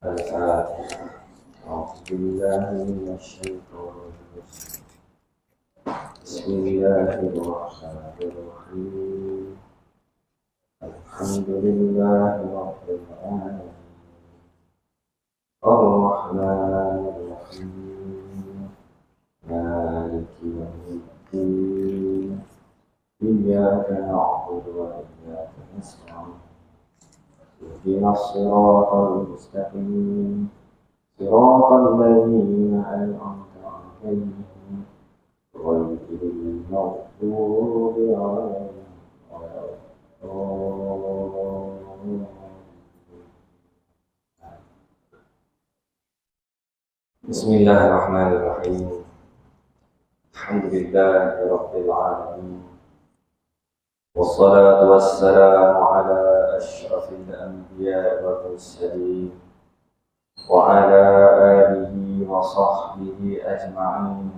الفاتحة. أعوذ بالله من الشيطان الرجيم. بسم الله الرحمن الرحيم. الحمد لله رب العالمين الرحمن الرحيم مالك يوم الدين إياك نعبد وإياك نستعين اهدنا الصراط المستقيم صراط الذين أنعمت عليهم غير المغضوب عليهم ولا الضالين. بسم الله الرحمن الرحيم. الحمد لله رب العالمين والصلاة والسلام على أشرف الأنبياء والمرسلين وعلى آله وصحبه أجمعين.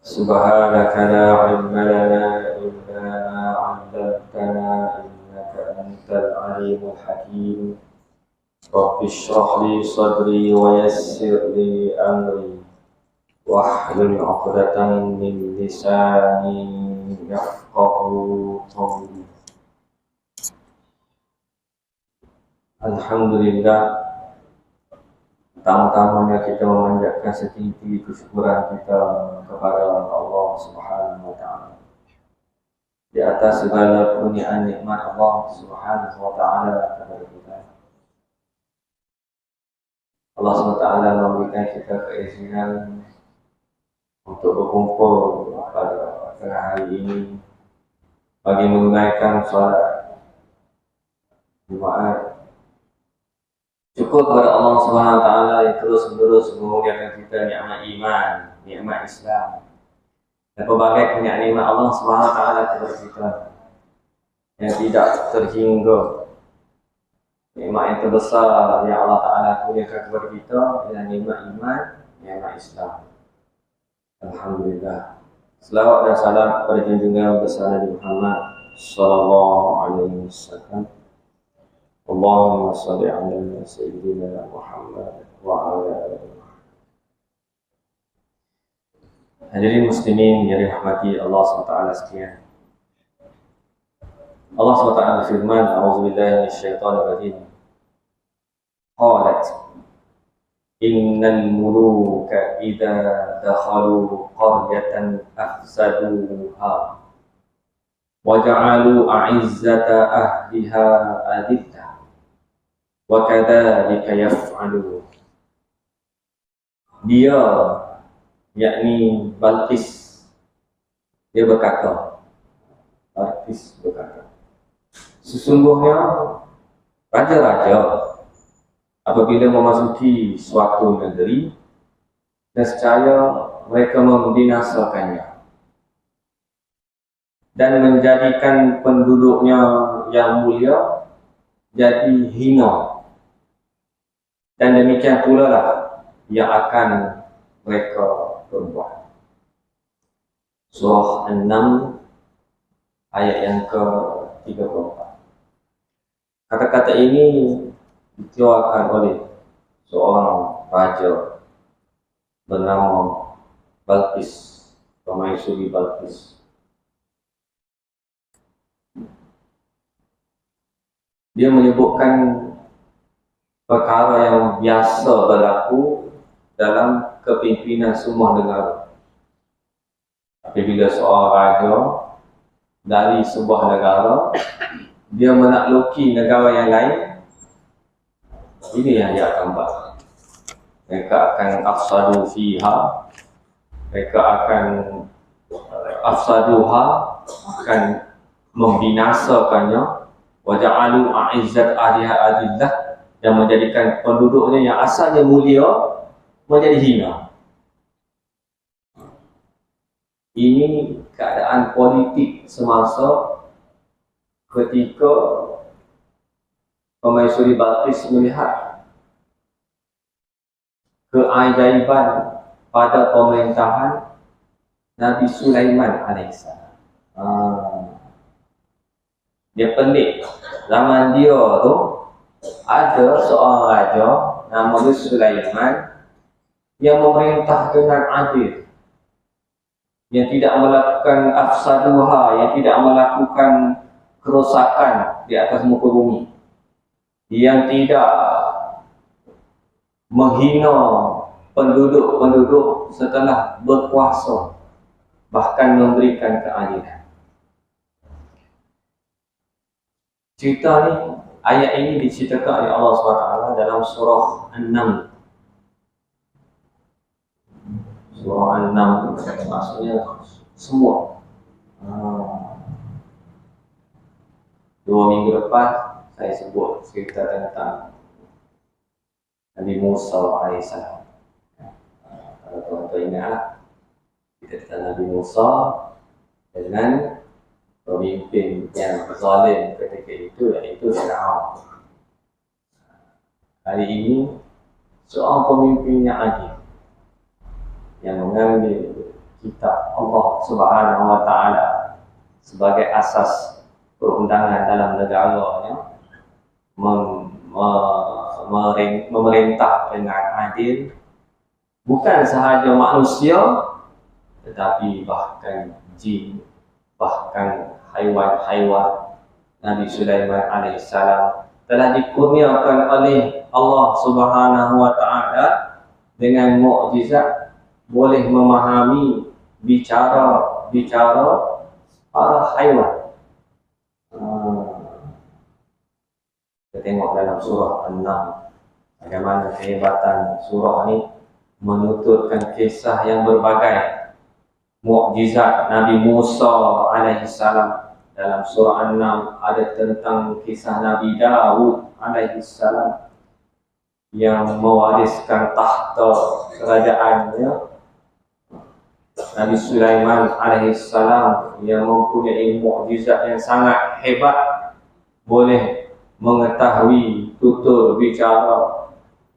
سبحانك لا علم لنا إلا ما علمتنا إنك أنت العليم الحكيم. رب اشرح لي صدري ويسر لي أمري واحلل عقدة من لساني يفقهوا قولي. Alhamdulillah, pertama-tamanya kita memanjatkan setinggi kesyukuran kita kepada Allah Subhanahu wa taala di atas segala kurniaan nikmat Allah Subhanahu wa taala kepada kita. Allah Subhanahu wa taala memberikan kita keizinan untuk berkumpul pada tengah hari ini bagi menunaikan salat Jumaat. Syukur kepada Allah Subhanahu wa taala yang terus-menerus memuliakan kita nikmat iman, nikmat Islam dan pelbagai nikmat Allah Subhanahu wa taala kepada kita yang tidak terhingga. Nikmat yang terbesar yang Allah taala kurniakan kepada kita ialah nikmat iman, nikmat Islam. Alhamdulillah. Selawat dan salam kepada junjungan besar Nabi Muhammad sallallahu alaihi wasallam. Allahumma shalli ala sayyidina Muhammad wa ala alihi. Hadirin muslimin yang dirahmati Allah SWT sekalian. Allah SWT berfirman, A'udzubillahi minasyaitonir rajim. Qalat innal muluka idza dakhalu qaryatan afsaduha wa ja'alu a'izzata ahliha adillah wa kadzalika yaf'alun. Dia, yakni Balqis, dia berkata, sesungguhnya raja-raja apabila memasuki suatu negeri, nescaya mereka membinasakannya dan menjadikan penduduknya yang mulia jadi hina. Dan demikian pula lah yang akan mereka berbuat. Surah An-Naml ayat yang ke-34. Kata-kata ini dikeluarkan oleh seorang raja bernama Balqis, permaisuri Balqis. Dia menyebutkan perkara yang biasa berlaku dalam kepimpinan semua negara. Apabila seorang raja dari sebuah negara, dia menakluki negara yang lain, ini yang dia akan buat. Mereka akan afsadu fiha, mereka akan afsaduha, akan membinasakannya, wa ja'alu a'izzat ahliha adillah, yang menjadikan penduduknya yang asalnya mulia menjadi hina. Ini keadaan politik semasa ketika permaisuri Balqis melihat keajaiban pada pemerintahan Nabi Sulaiman alaihissalam. Dia pelik. Zaman dia tu ada seorang raja nama dia Sulaiman, yang memerintah dengan adil, yang tidak melakukan afsaduha, yang tidak melakukan kerosakan di atas muka bumi, yang tidak menghina penduduk-penduduk setelah berkuasa, bahkan memberikan keadilan. Cerita ni, ayat ini diceritakan oleh Allah SWT dalam surah An-Naml. Surah An-Naml maksudnya semua. 2 minggu lepas saya sebut cerita tentang Nabi Musa AS. Kalau tuan-tuan ingatlah, kita tentang Nabi Musa dengan pemimpin yang zalim ketika itu, iaitu Fir'aun. Hari ini seorang pemimpin yang adil, yang mengambil kitab Allah Subhanahu Wa Taala sebagai asas perundangan dalam negaranya, memerintah dengan adil, bukan sahaja manusia tetapi bahkan jin, bahkan haiwan-haiwan. Nabi Sulaiman alaihissalam telah dikurniakan oleh Allah Subhanahu Wa Taala dengan mukjizat, boleh memahami bicara para haiwan. Kita tengok dalam surah An-Naml bagaimana kehebatan surah ini menuturkan kisah yang berbagai. Mukjizat Nabi Musa alaihissalam. Dalam surah An-Naml ada tentang kisah Nabi Dawud alaihissalam yang mewariskan tahta kerajaannya. Nabi Sulaiman alaihissalam yang mempunyai mukjizat yang sangat hebat, boleh mengetahui tutur bicara,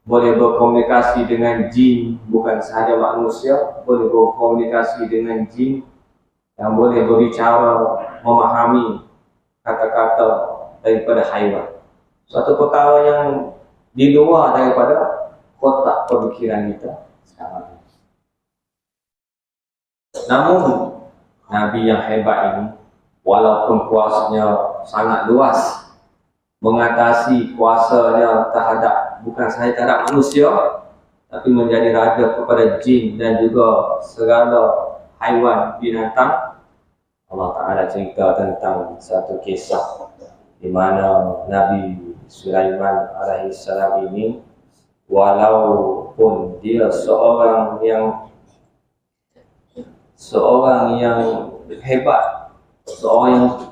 boleh berkomunikasi dengan jin, bukan sahaja manusia, boleh berkomunikasi dengan jin yang boleh berbicara, memahami kata-kata daripada haiwan. Suatu perkara yang di luar daripada kotak pemikiran kita sekarang. Namun Nabi yang hebat ini, walaupun kuasanya sangat luas, mengatasi kuasanya terhadap bukan sahaja terhadap manusia, tapi menjadi raja kepada jin dan juga segala haiwan binatang. Allah Ta'ala cerita tentang satu kisah di mana Nabi Sulaiman alaihissalam ini, walaupun dia seorang yang hebat, seorang yang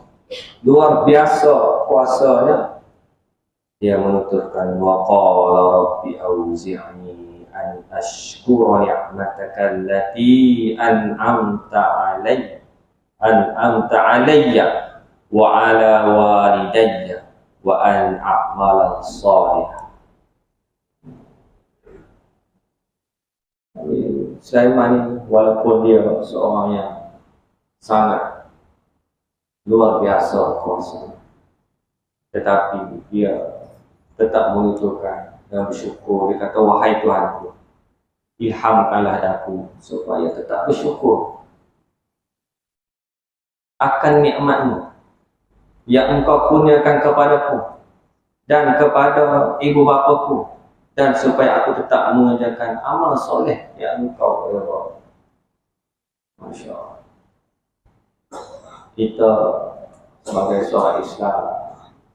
luar biasa kuasanya, dia menuturkan waqala rabbi auzi'ni an ashkura ni'mataka allati an'amta alayya wa ala walidayya wa an a'mala salihan. Sulaiman ini walaupun dia seorang yang sangat luar biasa kuasa, tetapi dia tetap menuturkan dan bersyukur. Dia kata, wahai Tuhanku, ilhamkanlah aku supaya tetap bersyukur akan nikmat-Mu yang Engkau kurniakan kepadaku dan kepada ibu bapaku, dan supaya aku tetap mengerjakan amal soleh yang Engkau redha. Masya Allah. Kita sebagai seorang Islam,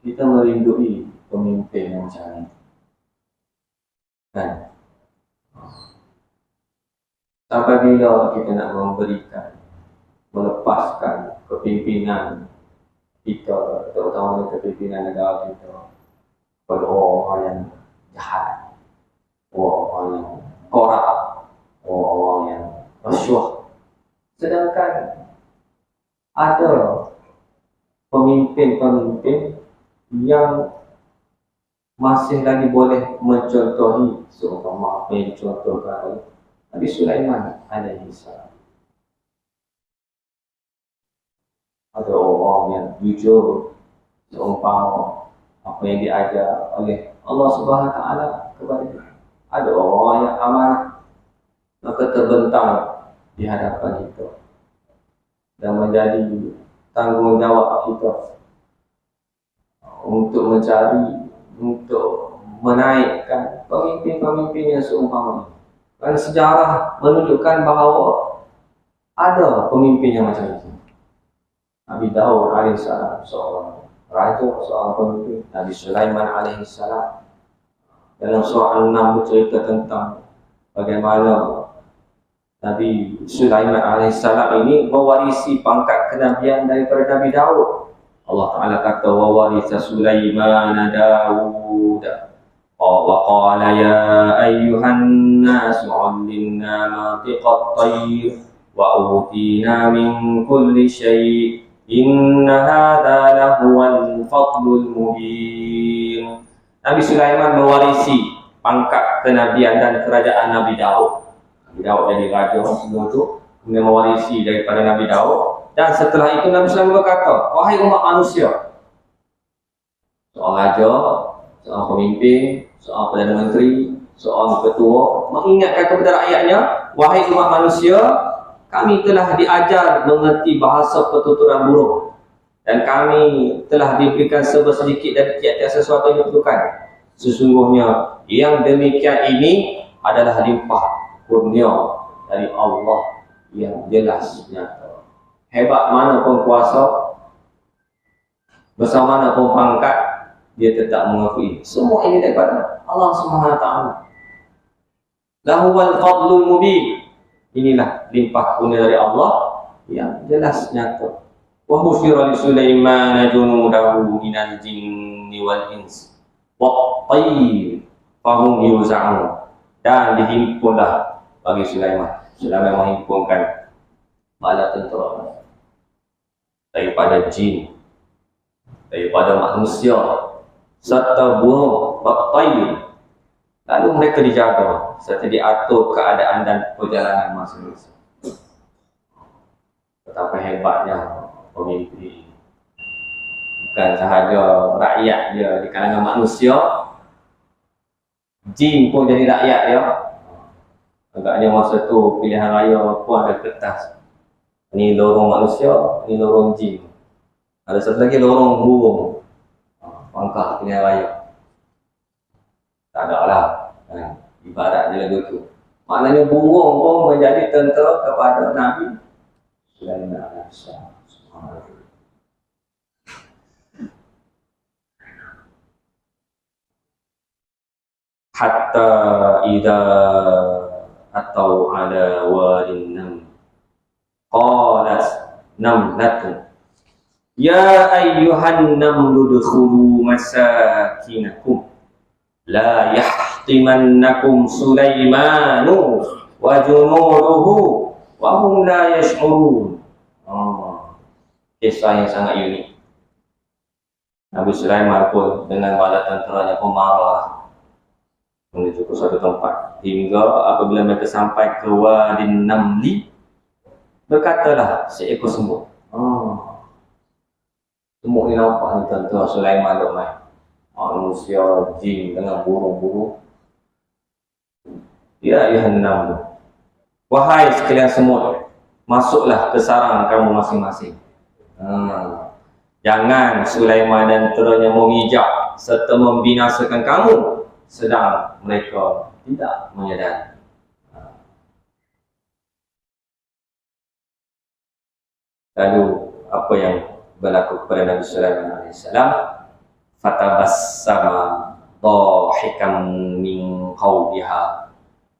kita merindui pemimpin yang macam ini. Kan? Sampai bila kita nak melepaskan kepimpinan kita, terutama kepimpinan negara kita, kepada orang yang jahat, orang yang korup, orang yang rasuah. Sedangkan ada pemimpin-pemimpin yang masih lagi boleh mencontohi, seumpama apa yang dicontohkan oleh Nabi Sulaiman alaihissalam. Ada orang yang jujur, seumpama apa yang diajar oleh Allah Subhanahu Wa Taala kepada dia. Ada orang yang amanah, maka terbentang di hadapan kita dan menjadi tanggungjawab kita untuk mencari, untuk menaikkan pemimpin-pemimpin yang seumpama. Karena sejarah menunjukkan bahawa ada pemimpin yang macam itu. Nabi Daud alaihissalam seorang raja, seorang pemimpin. Nabi Sulaiman alaihissalam dalam surah An-6 bercerita tentang bagaimana Nabi Sulaiman alaihissalam ini mewarisi pangkat kenabian daripada Nabi Daud. Allah Ta'ala kata wa warisa Sulaiman Daud wa qala ya ayyuhan nas 'allimna mantiqat tayr wa utina min kulli syai' inna hadha lahuwal fadlul mubin. Nabi Sulaiman mewarisi pangkat kenabian dan kerajaan Nabi Daud. Nabi Daud jadi raja sebelum itu, kemudian mewarisi daripada Nabi Daud. Dan setelah itu Nabi Sulaiman berkata, wahai umat manusia, seorang raja, seorang pemimpin, seorang Perdana Menteri, seorang ketua, mengingatkan kepada rakyatnya, wahai umat manusia, kami telah diajar mengerti bahasa pertuturan burung, dan kami telah diberikan serba sedikit dari tiap-tiap sesuatu yang diperlukan. Sesungguhnya yang demikian ini adalah limpah kurnia dari Allah yang jelas nyata. Hebat mana pun kuasa, besar mana pun pangkat, dia tetap mengakui semua ini daripada Allah Subhanahu Wa Taala. Lahuwal fadlul mubin. Inilah limpah kurnia dari Allah yang jelas nyata. Wa busyira li Sulaiman junudahu minal jinni wal ins wa tayr fahum yuz'un. Dan dihimpunlah bagi Sulaiman. Sulaiman menghimpunkan bala tentera daripada jin, daripada manusia, serta burung, tayr. Lalu mereka dijaga serta diatur keadaan dan perjalanan masing-masing. Betapa hebatnya pemimpin. Bukan sahaja rakyat dia di kalangan manusia, jin pun jadi rakyat dia. Agaknya masa tu pilihan raya pun ada kertas. Ni lorong manusia, ni lorong jin. Ada satu lagi lorong burung. Pangkah pilihan raya. Tak ada lah. Ibarat dia lagu tu. Maknanya burung pun menjadi tentera kepada Nabi Sulaiman alaihissalam. Hatta idza atau ala wadin nam qalat namlatun ya ayyuhan namlu dukhulu masakinakum la yahtimannakum Sulaimanu wa junuduhu wa hum la yash'urun. Kisah yang sangat unik. Nabi Sulaiman pun dengan bala tenteranya pun marah menuju ke suatu tempat, hingga apabila mereka sampai ke Wadin Namli, berkatalah seekor semut. Semut ni nampak ni tentera Sulaiman dok main. Manusia, jin dengan burung-burung. Ya ayuhan namlu, wahai sekalian semut, masuklah ke sarang kamu masing-masing. Jangan Sulaiman dan tenteranya memijak serta membinasakan kamu sedang mereka tidak menyadari. Lalu apa yang berlaku kepada Nabi Sulaiman alaihissalam? Fatabassama dhahikan min qawliha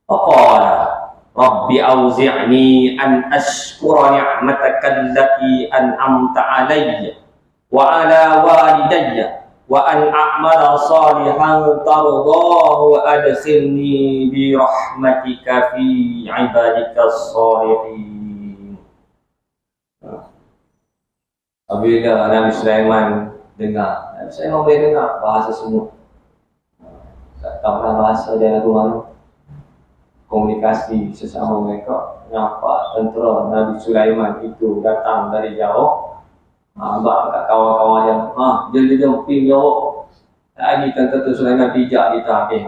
faqala rabbi auzi'ni an ashkura ni'mataka allati an'amta alayya wa ala walidayya wa an a'mala salihan tardahu wa adkhilni bi rahmatika fi ibadikas salihin. Apabila Nabi Sulaiman dengar, Nabi Sulaiman boleh dengar bahasa semut. Tak tahu bahasa dia lagu mana. Komunikasi sesama mereka. Nampak tentera Nabi Sulaiman itu datang dari jauh. Abang kat kawan-kawan dia, jom pergi jauh. Lagi tentera Sulaiman pijak kita habis.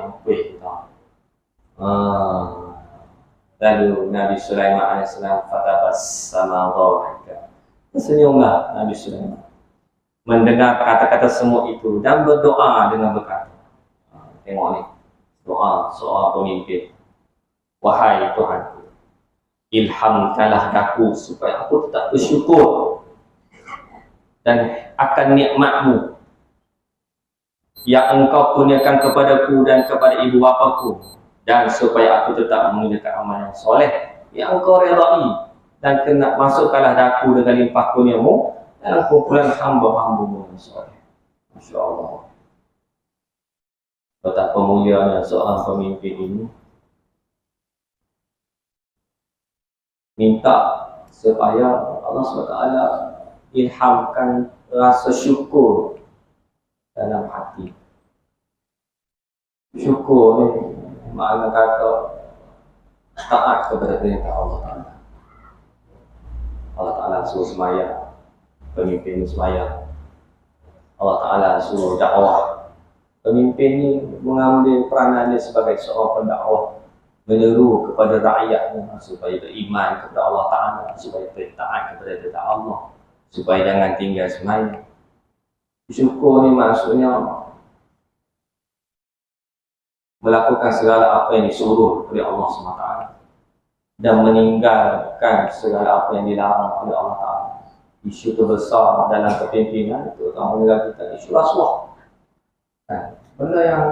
Lalu Nabi Sulaiman alaihissalam fatabassama dhahika. Tersenyumlah Nabi Sulaiman mendengar kata-kata semua itu dan berdoa dengan berkata, tengok ni, doa seorang pemimpin. Wahai Tuhanku, ilhamkanlah aku supaya aku tetap bersyukur dan akan nikmat-Mu yang Engkau kurniakan kepadaku dan kepada ibu bapaku, dan supaya aku tetap mengerjakan amal yang soleh yang Engkau redai, dan kena masukkanlah aku dengan limpah kurnia-Mu dalam kumpulan hamba-hamba-Mu yang soleh. Masya Allah. Betapa mulianya seorang pemimpin ini minta supaya Allah SWT ilhamkan rasa syukur dalam hati. Syukur ni makna kata taat kepada perintah Allah Ta'ala. Allah Ta'ala suruh sembahyang, pemimpin sembahyang. Allah Ta'ala suruh dakwah, pemimpin ni mengambil peranan dia sebagai seorang pendakwah, menyeru kepada rakyatnya supaya beriman kepada Allah Ta'ala, supaya taat kepada perintah Allah, supaya jangan tinggal sembahyang. Syukur ni maksudnya melakukan segala apa yang disuruh oleh Allah SWT dan meninggalkan segala apa yang dilarang oleh Allah Ta'ala. Isu terbesar dalam kepimpinan itu terutama negara kita, isu rasuah. Benda yang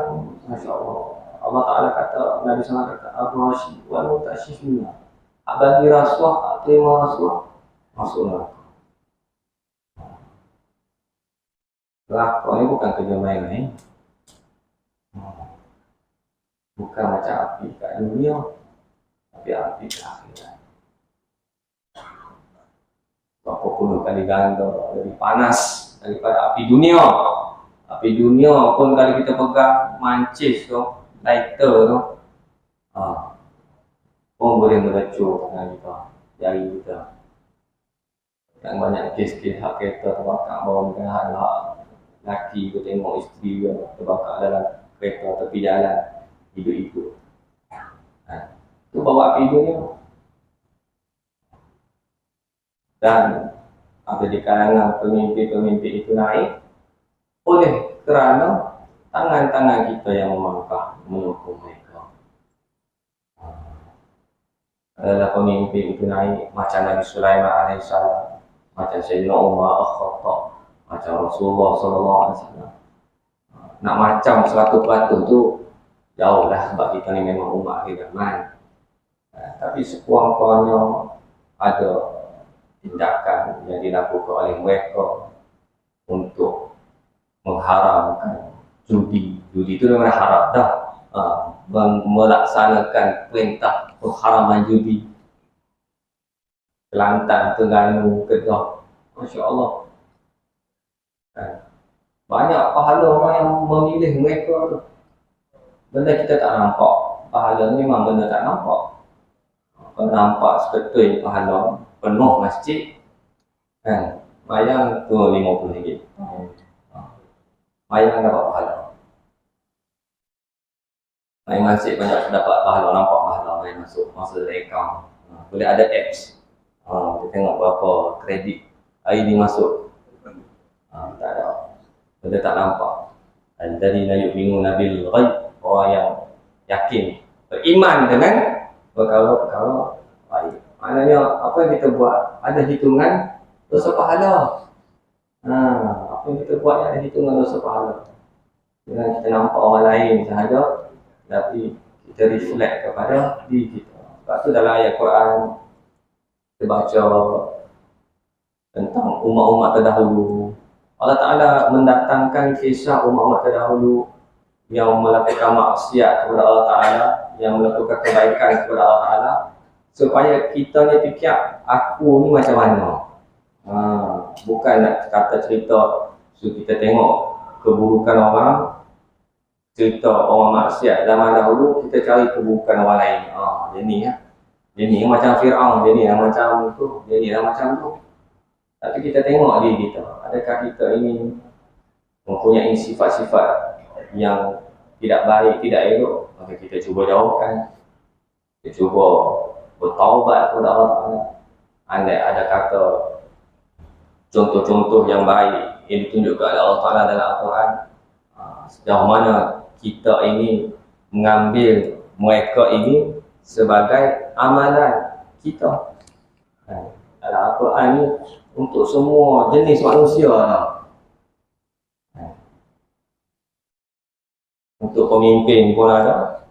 Masya Allah, Allah Ta'ala kata, Nabi SAW kata, Ar-Rashi wal-Mutashifina, bagi rasuah, terima rasuah, masuklah. Lakon ni bukan kerja main-main. Bukan macam api kat dunia, tapi api kat akhirat. Berapa puluh kali ganda lebih panas daripada api dunia. Api dunia pun kalau kita pegang mancis tu, lighter tu, pun boleh melecur dengan kita, jari kita. Yang banyak kes-kes hak kereta terbakar bawah dengan hak laki tu tengok isteri dia terbakar dalam kereta tepi jalan, hidup-hidup. Itu bawa api dunia. Dan ada di kalangan pemimpin-pemimpin itu naik oleh kerana tangan-tangan kita yang memangkah menyokong mereka. Adalah pemimpin itu naik macam Nabi Sulaiman alaihissalam, macam Sayyidina Umar al-Khattab, macam Rasulullah SAW. Nak macam 100% tu jauh lah, sebab kita ni memang umat akhir zaman. Tapi sekurang-kurangnya ada tindakan yang dilakukan oleh mereka untuk mengharamkan judi. Judi itu memang haram dah. Melaksanakan perintah pengharaman judi. Kelantan, Terengganu, Kedah, Masya Allah. Banyak pahala orang yang memilih mereka tu. Benda kita tak nampak. Pahala ni memang benda tak nampak. Kalau nampak seketul pahala penuh masjid, bayang tu RM50. Bayang dapat pahala. Main masjid banyak dapat pahala, nampak pahala main masuk account. Boleh ada apps. Kita tengok berapa kredit hari ni masuk. Tak ada. Benda tak nampak. Alladzina yu'minuna bil ghaib, orang yang yakin, beriman dengan perkara-perkara baik. Maknanya apa yang kita buat ada hitungan dosa pahala. Apa yang kita buat ada hitungan dosa pahala. Jangan kita nampak orang lain sahaja, tapi kita reflect kepada diri kita. Sebab tu dalam ayat Quran kita baca tentang umat-umat terdahulu. Allah Ta'ala mendatangkan kisah umat-umat terdahulu yang melakukan maksiat kepada Allah Ta'ala, yang melakukan kebaikan kepada Allah Ta'ala, supaya kita ni fikir, aku ni macam mana. Bukan nak kata cerita, so kita tengok keburukan orang, cerita orang maksiat zaman dahulu, kita cari keburukan orang lain. Dia ni ya. Dia ni macam Fir'aun, dia ni macam tu, dia ni macam tu. Tapi kita tengok diri kita, adakah kita ini mempunyai sifat-sifat yang tidak baik, tidak elok, maka kita cuba jauhkan. Kita cuba bertaubat kepada Allah Ta'ala. Andai ada kata contoh-contoh yang baik yang ditunjukkan oleh Allah Ta'ala dalam Al-Quran, sejauh mana kita ini mengambil mereka ini sebagai amalan kita. Dalam Al-Quran ini untuk semua jenis manusia. Untuk pemimpin pun ada,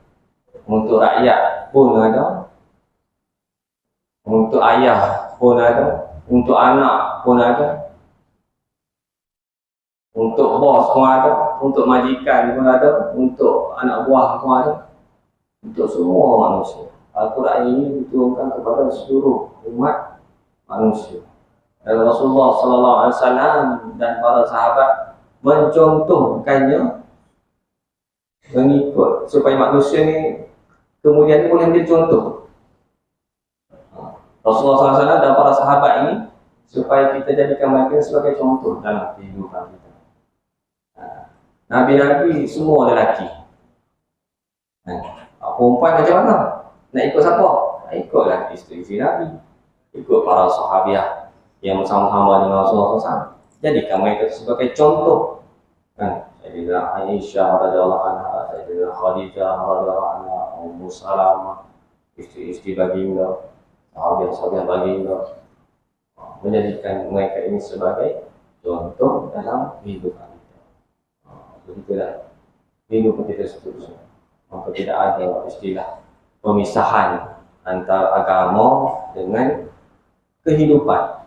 untuk rakyat pun ada, untuk ayah pun ada, untuk anak pun ada, untuk bos pun ada, untuk majikan pun ada, untuk anak buah pun ada, untuk semua manusia. Al-Quran ini diturunkan kepada seluruh umat manusia. Dan Rasulullah SAW dan para sahabat mencontohkannya, mengikut supaya manusia ni kemudian boleh ambil contoh. Rasulullah SAW dan para sahabat ini supaya kita jadikan mereka sebagai contoh dalam kehidupan kita. Nabi-nabi semua lelaki. Perempuan macam mana? Nak ikut siapa? Nak ikutlah isteri-isteri Nabi, ikut para sahabiah yang bersama-sama dengan Rasulullah SAW. Jadikan mereka sebagai contoh. Sayyidina Aisyah radhiyallahu anha, Sayyidina Khadijah radhiyallahu anha, Ummu Salamah, isteri-isteri baginda, sahabat-sahabat baginda, menjadikan mereka ini sebagai contoh dalam kehidupan kita. Begitulah kehidupan kita seterusnya. Maka tidak ada istilah pemisahan antara agama dengan kehidupan.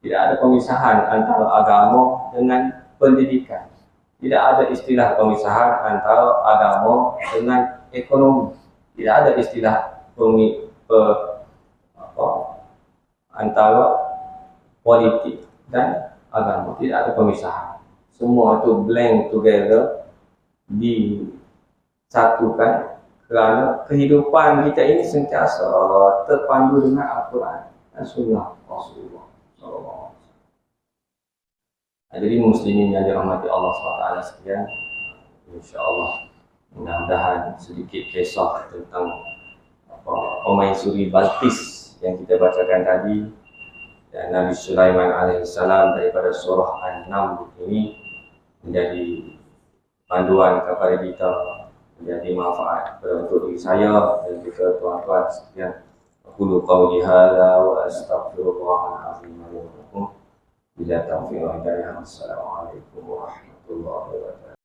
Tidak ada pemisahan antara agama dengan pendidikan. Tidak ada istilah pemisahan antara agama dengan ekonomi. Tidak ada istilah antara politik dan agama. Tidak ada pemisahan. Semua itu blend together, disatukan kerana kehidupan kita ini sentiasa terpandu dengan Al-Quran dan Sunnah Rasulullah SAW. Jadi muslimin yang dirahmati Allah SWT sekalian, insyaAllah mudah-mudahan sedikit kisah tentang Pemaisuri Balqis yang kita bacakan tadi dan Nabi Sulaiman alaihissalam daripada surah An-Naml ini menjadi panduan kepada kita, menjadi manfaat untuk diri saya dan juga tuan-tuan sekalian. Aqulu qawli hadza wa astaghfirullahal azim li wa lakum. Bila taufiq wa hidayah. Assalamualaikum warahmatullahi wabarakatuh.